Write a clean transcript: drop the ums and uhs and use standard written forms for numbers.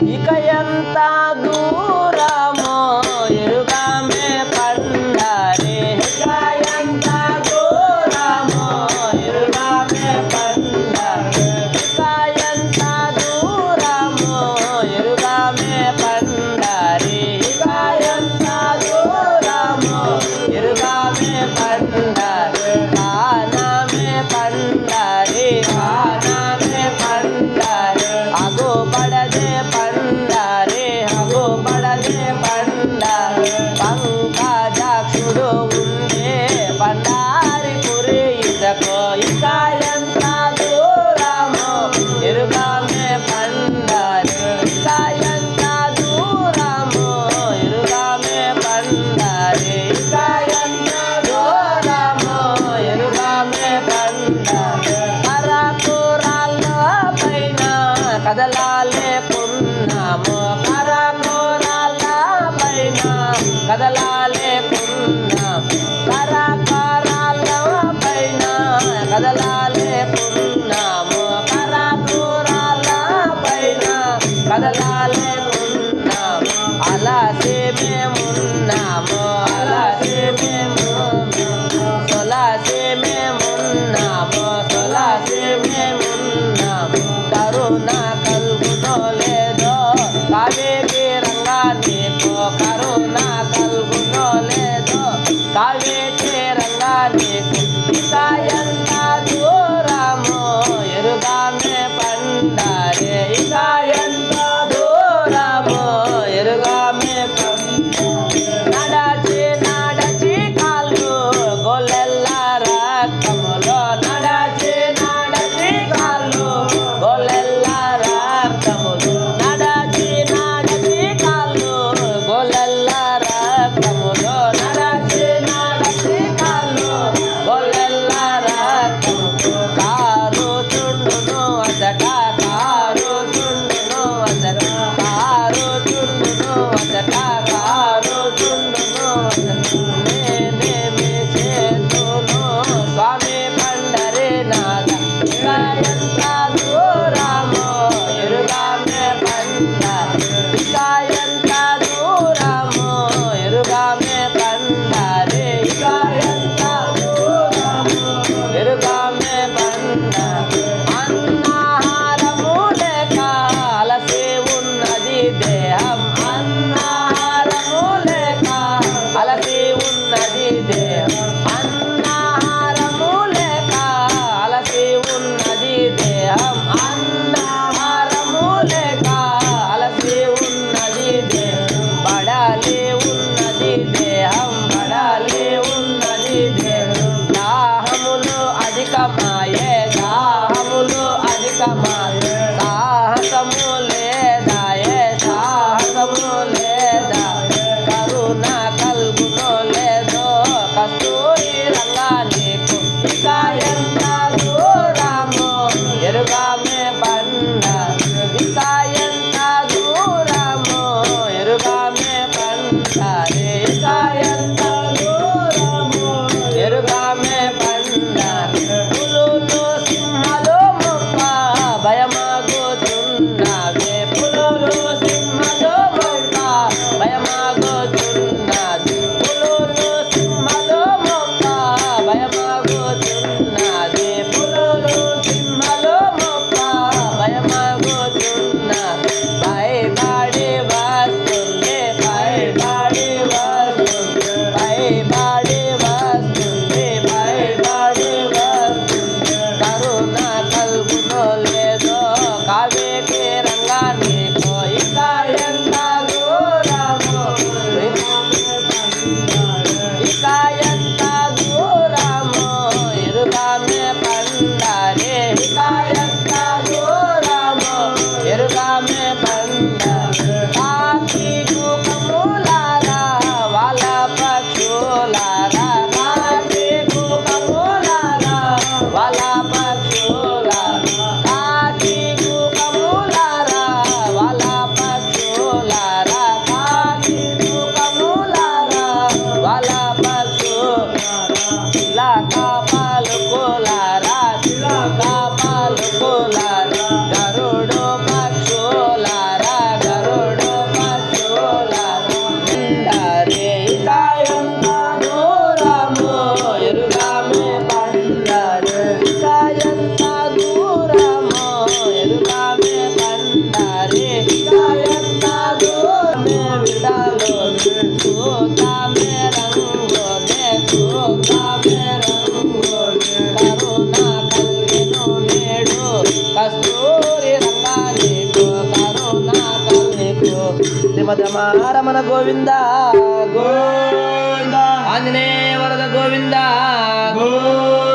ఇక ఎంత దూరమో ఎరుగామే పండారే ఇక ఎంత దూరమో ఎరుగామే పండారే ఇక ఎంత దూరమో ఎరుగామే పండారే ఇక ఎంత దూరమో ఎరుగామే పండారే కానమే పండారే కానమే పండారే అగో బడదే పండారే అగో బడదే పండారే పంకజాక్షుడు ఉండే పండారి పురి ఇదకో ఇక ఎంత దూరమో ఎరుగామే పండారే ఇక ఎంత దూరమో ఎరుగామే పండారే ఇక ఎంత దూరమో ఎరుగామే పండారే కరకూరాల పైన కదలాలే పున్నాము కరకూరాల పైన కదలాలే పున్నాము కరకూరాల పైన కదలాలే పున్నాము కరకూరాల పైన కదలాలే పున్నాము అలాసే మేమున్నాము అలాసే మేమున్నాము సొలాసే మేమున్నాము సొలాసే మేమున్నాము కరుణ కల్గునో లేదో కావేకి రంగా నీకు కరుణ కల్గునో లేదో కావేకి రంగా నీకు ఇక ఎంత దూరమో ఎరుగామే పండారే ఇక ఎంత దూరమో ఎరుగామే నడచి నడచి కాళ్ళు గొల్లెల్ల రక్తములో నడచి నడచి కాళ్ళు గొల్లెల్ల రక్తములు నడచి నడచి కాళ్ళు గొల్లెల్ల రక్తములో నడచి నడచి కాళ్ళు గొల్లెల్ల రక్తము కారు చుండును అదట కారు చుండును అదట కారు చుండును అదట కారు చుండును అదట నేనేమి చేతును స్వామి పండరే నాద ఇక ఎంత దూరమో ఎరుగామే పండారే ఇక ఎంత దూరమో ఎరుగామే పండారే ఇక ఎంత దూరమో ఎరుగామే పండారే అన్నాహారము లేక అలసి ఉన్నది దేహం అన్నాహారము లేక అలసి ఉన్నది దేహం అన్నాహారము లేక అలసి ఉన్నది దేహం చూద్దామే రంగునే చూద్దామే రంగునే కరుణ కలిగెను నేడు కస్తూరి రంగా నీకు కరుణ కలిగెను శ్రీమద్ రమణ గోవింద గోవింద ఆంజనేయ వరద గోవింద గోవింద